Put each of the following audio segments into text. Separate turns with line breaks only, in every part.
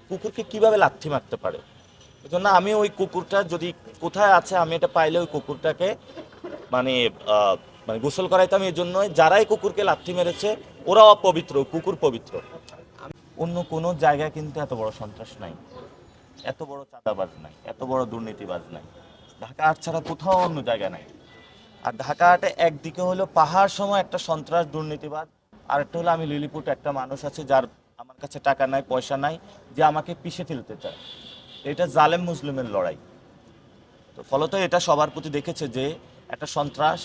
কুকুরকে কিভাবে লাথি মারতে পারে। এজন্য আমি ওই কুকুরটা যদি কোথায় আছে আমি এটা পাইলে ওই কুকুরটাকে মানে আহ, মানে গোসল করাইতাম। এই জন্যই যারাই কুকুরকে লাথি মেরেছে ওরা অপবিত্র, কুকুর পবিত্র। অন্য কোনো জায়গায় কিন্তু এত বড় সন্ত্রাস নাই, এত বড় চাঁদাবাজ নাই, এত বড় দুর্নীতিবাজ নাই। ঢাকা আট ছাড়া কোথাও অন্য জায়গা নাই। আর ঢাকা আটে একদিকে হলো পাহাড় সময় একটা সন্ত্রাস দুর্নীতিবাদ, আর একটা হলো আমি লিলিপুট একটা মানুষ আছে যার আমার কাছে টাকা নাই পয়সা নাই, যে আমাকে পিষে ফেলতে চায়। এটা জালেম মুসলিমের লড়াই। তো ফলত এটা সবার প্রতি দেখেছে যে একটা সন্ত্রাস,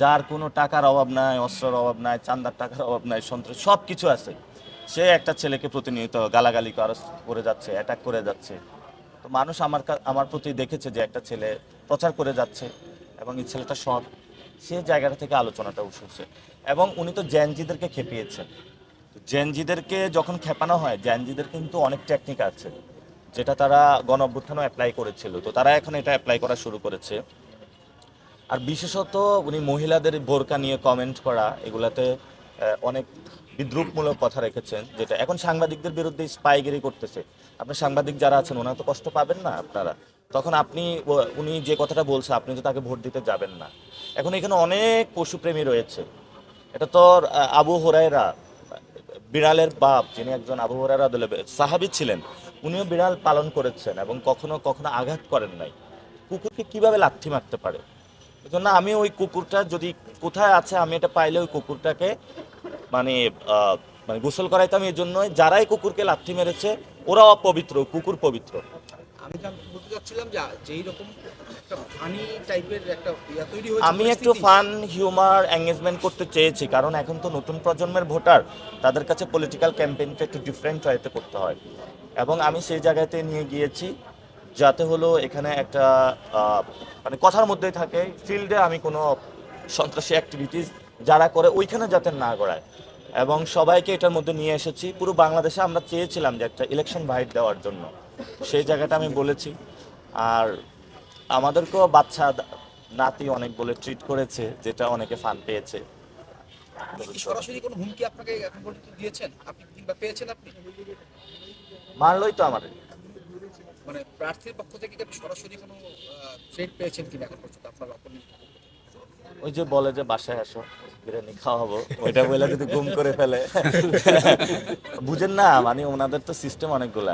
যার কোনো টাকার অভাব নাই, অস্ত্রের অভাব নাই, চান্দার টাকার অভাব নাই, সন্ত্রাস সব কিছু আছে, সে একটা ছেলেকে প্রতিনিয়ত গালাগালি করে যাচ্ছে, অ্যাটাক করে যাচ্ছে। তো মানুষ আমার প্রতি দেখেছে যে একটা ছেলে প্রচার করে যাচ্ছে এবং এই ছেলেটা সৎ, সে জায়গাটা থেকে আলোচনাটা উঠেছে। এবং উনি তো জেনজিদেরকে খেপিয়েছেন। তো জেনজিদেরকে যখন খেপানো হয়, জেনজিদের কিন্তু অনেক টেকনিক আছে যেটা তারা গণ অভ্যুত্থানও অ্যাপ্লাই করেছিল, তো তারা এখন এটা অ্যাপ্লাই করা শুরু করেছে। আর বিশেষত উনি মহিলাদের বোরকা নিয়ে কমেন্ট করা এগুলাতে অনেক বিদ্রূপমূলক কথা রেখেছেন, যেটা এখন সাংবাদিকদের বিরুদ্ধে স্পাইগিরি করতেছে। আপনি সাংবাদিক যারা আছেন ওনারা তো কষ্ট পাবেন না আপনারা, তখন আপনি উনি যে কথাটা বলছে আপনি তো তাকে ভোট দিতে যাবেন না। এখন এখানে অনেক পশুপ্রেমী রয়েছে। এটা তো আবু হুরায়রা, বিড়ালের বাপ, যিনি একজন আবু হুরায়রা সাহাবী ছিলেন, উনিও বিড়াল পালন করেছেন এবং কখনো কখনো আঘাত করেন নাই। কুকুরকে কিভাবে লাথি মারতে পারে। এজন্য আমি ওই কুকুরটা যদি কোথায় আছে আমি এটা পাইলে ওই কুকুরটাকে মানে আহ, মানে গোসল করাইতাম। এই জন্যই যারাই কুকুরকে লাথি মেরেছে ওরা অপবিত্র, কুকুর পবিত্র।
আমি বলতে চাচ্ছিলাম যে যেই রকম একটা ফানি টাইপের একটা তৈরি হয়েছে
আমি একটু
পরিস্থিতি।
ফান হিউমার এঙ্গেজমেন্ট করতে চেয়েছি, কারণ এখন তো নতুন প্রজন্মের ভোটার, তাদের কাছে পলিটিক্যাল ক্যাম্পেইনটা একটু ডিফারেন্ট ওয়েতে করতে হয়। এবং আমি সেই জায়গাতে নিয়ে গিয়েছি যাতে হলো এখানে একটা আহ, মানে কথার মধ্যেই থাকে, ফিল্ডে আমি কোনো সন্ত্রাসী অ্যাক্টিভিটিস যারা করে ওইখানে যাতে না গড়ায়। এবং সবাইকে এটার মধ্যে নিয়ে এসেছি। পুরো বাংলাদেশে আমরা চেয়েছিলাম যে একটা ইলেকশন ভাইট দেওয়ার জন্য, সেই জায়গাটা আমি বলেছি। আর আমাদেরকেও বাচ্চা নাতি অনেক বলে ট্রিট করেছে, যেটা অনেকে ফান পেয়েছে।
আপনি কি সরাসরি কোনো হুমকি আপনাকে এখন পর্যন্ত দিয়েছেন আপনি কিংবা পেয়েছেন আপনি?
মারলই তো আমার।
মানে প্রার্থীর পক্ষ থেকে কি আপনি সরাসরি কোনো থ্রেট পেয়েছেন কিনা এখন পর্যন্ত আপনার অপোনেন্ট?
ওই যে বলে যে বাসায় আসো বিরিয়ানি খাওয়াবো, ওইটা বলে যদি গুম করে ফেলে বুঝেন না, মানে ওনাদের তো সিস্টেম অনেকগুলা।